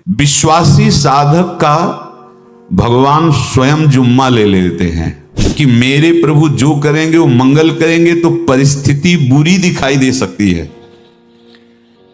विश्वासी साधक का भगवान स्वयं जुम्मा ले लेते हैं कि मेरे प्रभु जो करेंगे वो मंगल करेंगे, तो परिस्थिति बुरी दिखाई दे सकती है।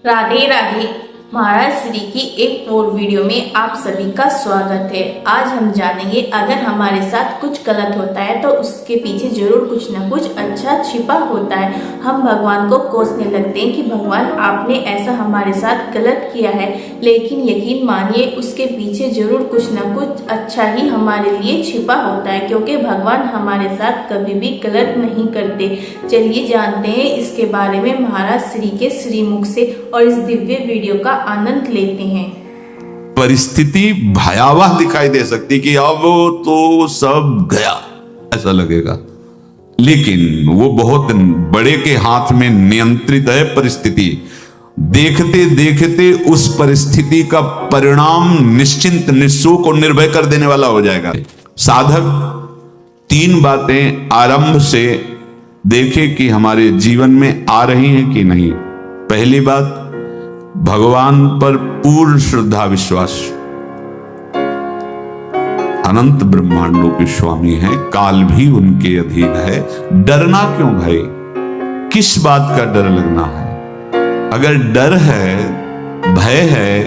राधे राधे। महाराज श्री की एक और वीडियो में आप सभी का स्वागत है। आज हम जानेंगे अगर हमारे साथ कुछ गलत होता है तो उसके पीछे जरूर कुछ ना कुछ अच्छा छिपा होता है। हम भगवान को कोसने लगते हैं कि भगवान आपने ऐसा हमारे साथ गलत किया है, लेकिन यकीन मानिए उसके पीछे जरूर कुछ ना कुछ अच्छा ही हमारे लिए छिपा होता है, क्योंकि भगवान हमारे साथ कभी भी गलत नहीं करते। चलिए जानते हैं इसके बारे में महाराज श्री के श्रीमुख से और इस दिव्य वीडियो का आनंद लेते हैं। परिस्थिति भयावह दिखाई दे सकती कि अब तो सब गया ऐसा लगेगा, लेकिन वो बहुत बड़े के हाथ में नियंत्रित है परिस्थिति। देखते देखते उस परिस्थिति का परिणाम निश्चिंत, निःशुक और निर्भय कर देने वाला हो जाएगा। साधक तीन बातें आरंभ से देखे कि हमारे जीवन में आ रही हैं कि नहीं। पहली बात, भगवान पर पूर्ण श्रद्धा विश्वास। अनंत ब्रह्मांडों के स्वामी हैं, काल भी उनके अधीन है। डरना क्यों भाई? किस बात का डर लगना है? अगर डर है, भय है,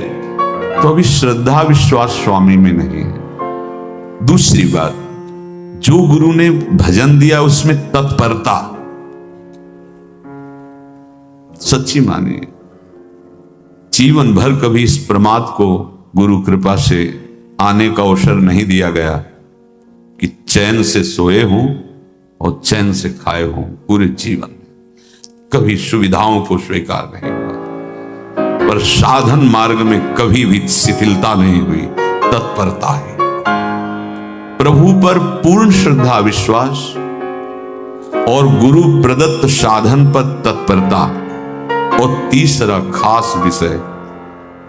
तो अभी श्रद्धा विश्वास स्वामी में नहीं है। दूसरी बात, जो गुरु ने भजन दिया उसमें तत्परता सच्ची मानिए। जीवन भर कभी इस प्रमाद को गुरु कृपा से आने का अवसर नहीं दिया गया कि चैन से सोए हों और चैन से खाए हों। पूरे जीवन कभी सुविधाओं को स्वीकार नहीं हुआ, पर साधन मार्ग में कभी भी शिथिलता नहीं हुई, तत्परता है। प्रभु पर पूर्ण श्रद्धा विश्वास और गुरु प्रदत्त साधन पर तत्परता। और तीसरा खास विषय,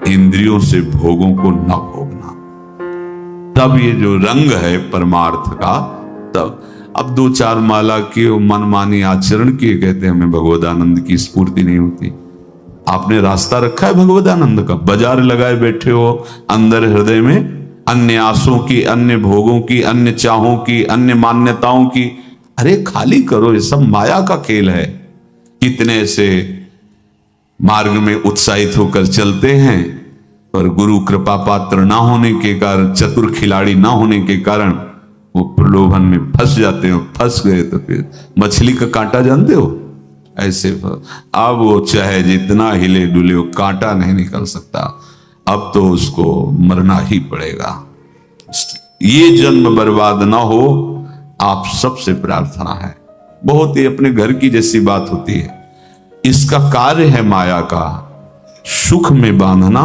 इंद्रियों से भोगों को न भोगना। तब ये जो रंग है परमार्थ का, तब अब दो चार माला के मनमानी आचरण किए कहते हैं हमें भगवदानंद की स्फूर्ति नहीं होती। आपने रास्ता रखा है भगवदानंद का, बाजार लगाए बैठे हो अंदर हृदय में अन्य आसों की, अन्य भोगों की, अन्य चाहों की, अन्य मान्यताओं की। अरे खाली करो, ये सब माया का खेल है। कितने से मार्ग में उत्साहित होकर चलते हैं, पर गुरु कृपा पात्र ना होने के कारण, चतुर खिलाड़ी ना होने के कारण वो प्रलोभन में फंस जाते हो। फंस गए तो फिर मछली का कांटा जानते हो, ऐसे अब वो चाहे जितना हिले डुले, कांटा नहीं निकल सकता। अब तो उसको मरना ही पड़ेगा। ये जन्म बर्बाद ना हो, आप सबसे प्रार्थना है। बहुत ही अपने घर की जैसी बात होती है। इसका कार्य है माया का सुख में बांधना,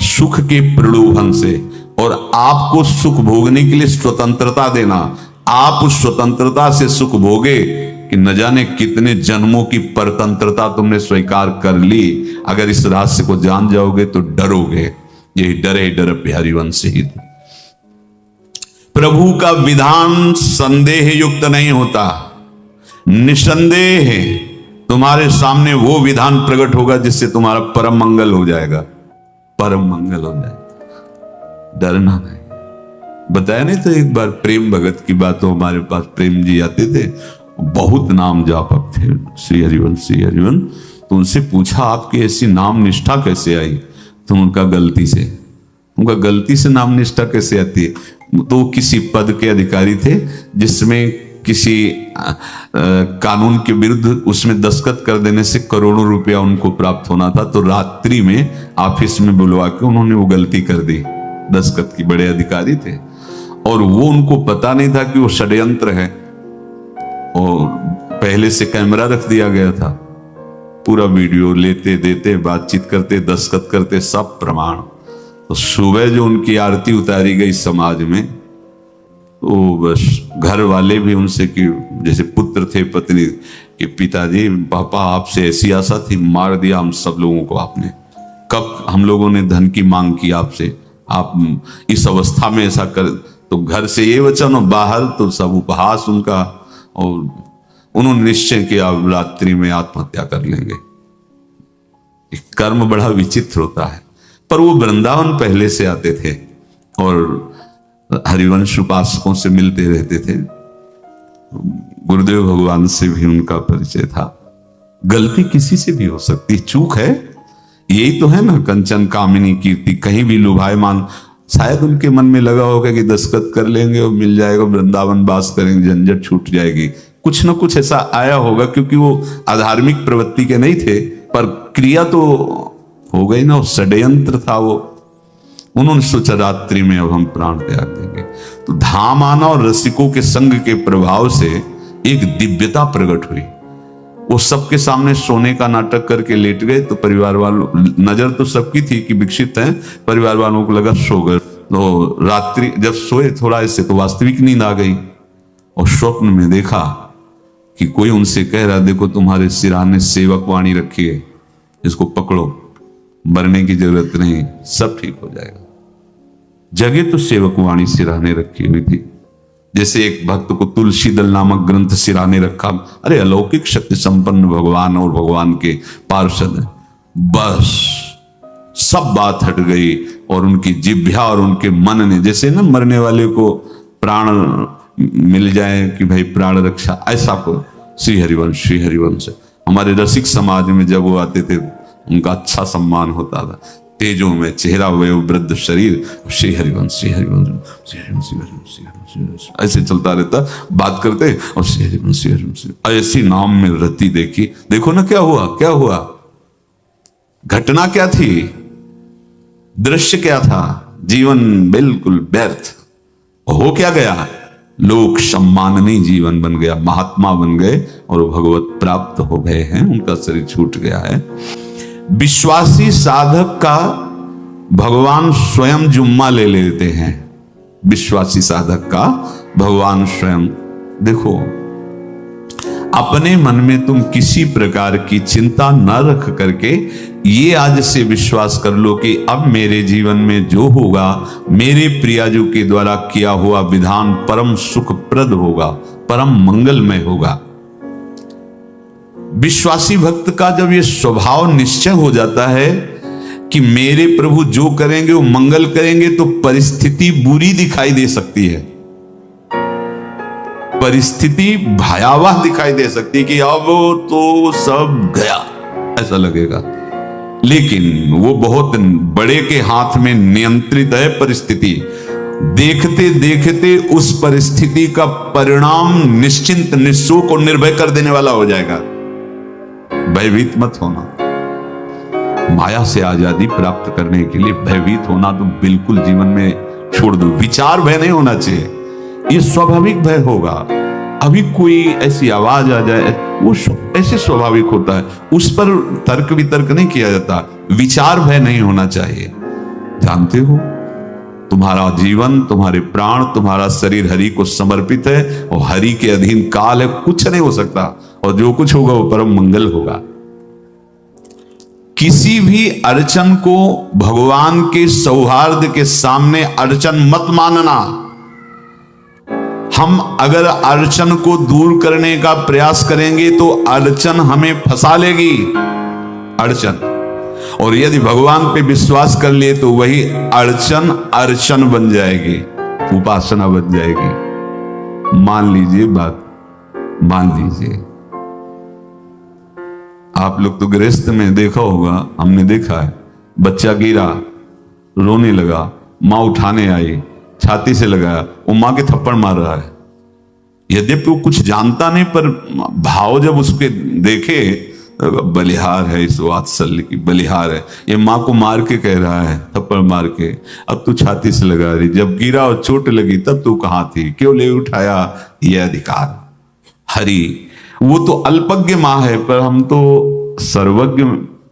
सुख के प्रलोभन से, और आपको सुख भोगने के लिए स्वतंत्रता देना। आप उस स्वतंत्रता से सुख भोगे कि न जाने कितने जन्मों की परतंत्रता तुमने स्वीकार कर ली। अगर इस रहस्य को जान जाओगे तो डरोगे। यही डरे डर बिहारी वंश ही। प्रभु का विधान संदेह युक्त नहीं होता, निसंदेह तुम्हारे सामने वो विधान प्रकट होगा जिससे तुम्हारा परम मंगल हो जाएगा। परम मंगल हो जाएगा, डरना नहीं। बताया नहीं तो एक बार प्रेम भगत की बात हो, हमारे पास प्रेम जी आते थे, बहुत नाम जापक थे, श्री हरिवंश श्री हरिवंश। तो उनसे पूछा आपकी ऐसी नाम निष्ठा कैसे आई? तो उनका गलती से नाम निष्ठा कैसे आती है? तो किसी पद के अधिकारी थे जिसमें किसी कानून के विरुद्ध उसमें दस्तखत कर देने से करोड़ों रुपया उनको प्राप्त होना था। तो रात्रि में ऑफिस में बुलवा के उन्होंने वो गलती कर दी दस्तखत की। बड़े अधिकारी थे और वो उनको पता नहीं था कि वो षड्यंत्र है, और पहले से कैमरा रख दिया गया था। पूरा वीडियो लेते देते, बातचीत करते, दस्तखत करते, सब प्रमाण। तो सुबह जो उनकी आरती उतारी गई समाज में, तो बस घर वाले भी उनसे कि जैसे पुत्र थे पत्नी कि पिताजी पापा आपसे ऐसी आशा थी, मार दिया हम सब लोगों को आपने। कब हम लोगों ने धन की मांग की आपसे, आप इस अवस्था में ऐसा कर। तो घर से ये वचन और बाहर तो सब उपहास उनका, और उन्होंने निश्चय किया रात्रि में आत्महत्या कर लेंगे। कर्म बड़ा विचित्र होता है। पर वो वृंदावन पहले से आते थे और हरिवंश उपासकों से मिलते रहते थे। गुरुदेव भगवान से भी उनका परिचय था। गलती किसी से भी हो सकती, चूक है, यही तो है ना। कंचन कामिनी कीर्ति कहीं भी लुभायमान, शायद उनके मन में लगा होगा कि दस्तखत कर लेंगे और मिल जाएगा, वृंदावन वास करेंगे, झंझट छूट जाएगी। कुछ ना कुछ ऐसा आया होगा, क्योंकि वो अधार्मिक प्रवृत्ति के नहीं थे, पर क्रिया तो हो गई ना, षड्यंत्र था वो। उन्होंने सोचा रात्रि में अब हम प्राण त्याग देंगे। तो धाम आना और रसिकों के संग के प्रभाव से एक दिव्यता प्रकट हुई। वो सबके सामने सोने का नाटक करके लेट गए, तो परिवार वालों, नजर तो सबकी थी कि विकसित हैं, परिवार वालों को लगा सो गए। तो रात्रि जब सोए थोड़ा ऐसे, तो वास्तविक नींद आ गई और स्वप्न में देखा कि कोई उनसे कह रहा, देखो तुम्हारे सिरहाने सेवक वाणी रखी है, इसको पकड़ो, मरने की जरूरत नहीं, सब ठीक हो जाएगा। जगह तो सेवक वाणी सिरहाने रखी हुई थी, जैसे एक भक्त को तुलसी दल नामक ग्रंथ सिराने रखा। अरे अलौकिक शक्ति संपन्न भगवान और भगवान के पार्षद हैं। बस सब बात हट गई और उनकी जिह्वा और उनके मन ने, जैसे ना मरने वाले को प्राण मिल जाए कि भाई प्राण रक्षा, ऐसा को श्री हरिवंश हमारे रसिक समाज में जब वो आते थे उनका अच्छा सम्मान होता था। तेजों में चेहरा हुए वृद्ध शरीर, श्री हरिवंश ऐसे चलता रहता, बात करते और श्री हरिवंश ऐसी नाम में रति देखी। देखो ना क्या हुआ, घटना क्या थी, दृश्य क्या था, जीवन बिल्कुल व्यर्थ हो क्या गया, लोक सम्माननीय जीवन बन गया, महात्मा बन गए और भगवत प्राप्त हो गए हैं, उनका शरीर छूट गया है। विश्वासी साधक का भगवान स्वयं जुम्मा ले लेते हैं। विश्वासी साधक का भगवान स्वयं, देखो अपने मन में तुम किसी प्रकार की चिंता न रख करके ये आज से विश्वास कर लो कि अब मेरे जीवन में जो होगा, मेरे प्रियाजू के द्वारा किया हुआ विधान परम सुखप्रद होगा, परम मंगलमय होगा। विश्वासी भक्त का जब ये स्वभाव निश्चय हो जाता है कि मेरे प्रभु जो करेंगे वो मंगल करेंगे, तो परिस्थिति बुरी दिखाई दे सकती है, परिस्थिति भयावह दिखाई दे सकती है कि अब तो सब गया ऐसा लगेगा, लेकिन वो बहुत बड़े के हाथ में नियंत्रित है परिस्थिति। देखते देखते उस परिस्थिति का परिणाम निश्चिंत, निःशोक और निर्भय कर देने वाला हो जाएगा। भयभीत मत होना। माया से आजादी प्राप्त करने के लिए भयभीत होना तो बिल्कुल जीवन में छोड़ दो। विचार भय नहीं होना चाहिए, ये स्वाभाविक भय होगा। अभी कोई ऐसी आवाज आ जाए, वो ऐसे स्वाभाविक होता है, उस पर तर्क वितर्क नहीं किया जाता। विचार भय नहीं होना चाहिए। जानते हो तुम्हारा जीवन, तुम्हारे प्राण, तुम्हारा शरीर हरि को समर्पित है और हरि के अधीन काल है, कुछ नहीं हो सकता, और जो कुछ होगा वो परम मंगल होगा। किसी भी अड़चन को भगवान के सौहार्द के सामने अड़चन मत मानना। हम अगर अड़चन को दूर करने का प्रयास करेंगे तो अड़चन हमें फंसा लेगी, अड़चन। और यदि भगवान पे विश्वास कर लिए तो वही अड़चन अर्चन बन जाएगी, उपासना बन जाएगी। मान लीजिए बात, मान लीजिए आप लोग तो गृहस्थ में देखा होगा, हमने देखा है, बच्चा गिरा, रोने लगा, मां उठाने आई, छाती से लगाया, वो मां के थप्पड़ मार रहा है। यद्यपि वो कुछ जानता नहीं, पर भाव जब उसके देखे, बलिहार है इस वात्सल्य की, बलिहार है, ये मां को मार के कह रहा है, थप्पड़ मार के, अब तू छाती से लगा रही, जब गिरा और चोट लगी तब तू कहां थी, क्यों ले उठाया, यह अधिकार। हरि वो तो अल्पज्ञ मां है, पर हम तो सर्वज्ञ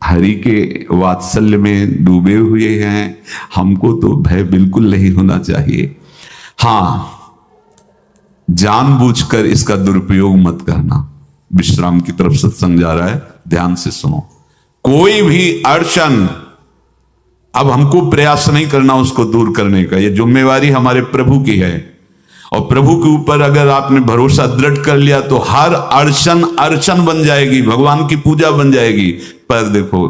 हरि के वात्सल्य में डूबे हुए हैं। हमको तो भय बिल्कुल नहीं होना चाहिए। हां, जानबूझकर इसका दुरुपयोग मत करना। विश्राम की तरफ सत्संग जा रहा है, ध्यान से सुनो। कोई भी अड़चन अब हमको प्रयास नहीं करना उसको दूर करने का, यह जिम्मेवारी हमारे प्रभु की है। और प्रभु के ऊपर अगर आपने भरोसा दृढ़ कर लिया तो हर अड़चन अर्चन बन जाएगी, भगवान की पूजा बन जाएगी। पर देखो,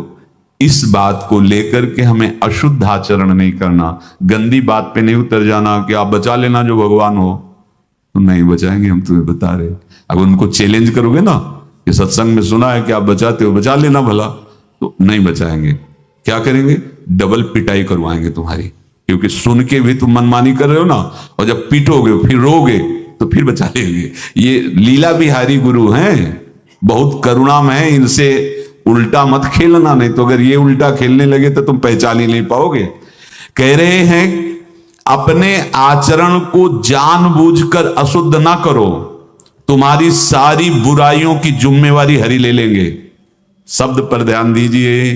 इस बात को लेकर के हमें अशुद्ध आचरण नहीं करना, गंदी बात पे नहीं उतर जाना कि आप बचा लेना जो भगवान हो। तो नहीं बचाएंगे, हम तुम्हें बता रहे। अगर उनको चैलेंज करोगे ना कि सत्संग में सुना है कि आप बचाते हो, बचा लेना भला, तो नहीं बचाएंगे। क्या करेंगे? डबल पिटाई करवाएंगे तुम्हारी, क्योंकि सुन के भी तुम मनमानी कर रहे हो ना, और जब पीटोगे फिर रोगे तो फिर बचा लेंगे। ये लीला बिहारी गुरु हैं, बहुत करुणामय है, इनसे उल्टा मत खेलना, नहीं तो अगर ये उल्टा खेलने लगे तो तुम पहचान ही नहीं पाओगे। कह रहे हैं अपने आचरण को जानबूझकर अशुद्ध ना करो, तुम्हारी सारी बुराइयों की जिम्मेवारी हरि ले लेंगे। शब्द पर ध्यान दीजिए,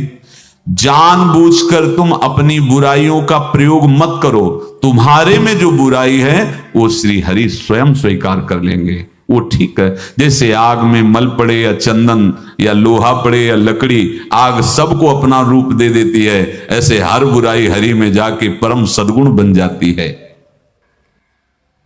जानबूझकर तुम अपनी बुराइयों का प्रयोग मत करो, तुम्हारे में जो बुराई है वो श्री हरि स्वयं स्वीकार कर लेंगे। वो ठीक है, जैसे आग में मल पड़े या चंदन या लोहा पड़े या लकड़ी, आग सबको अपना रूप दे देती है, ऐसे हर बुराई हरि में जाके परम सद्गुण बन जाती है।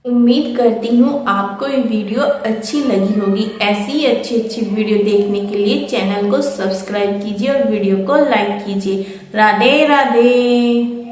उम्मीद करती हूँ आपको ये वीडियो अच्छी लगी होगी। ऐसी ही अच्छी वीडियो देखने के लिए चैनल को सब्सक्राइब कीजिए और वीडियो को लाइक कीजिए। राधे राधे।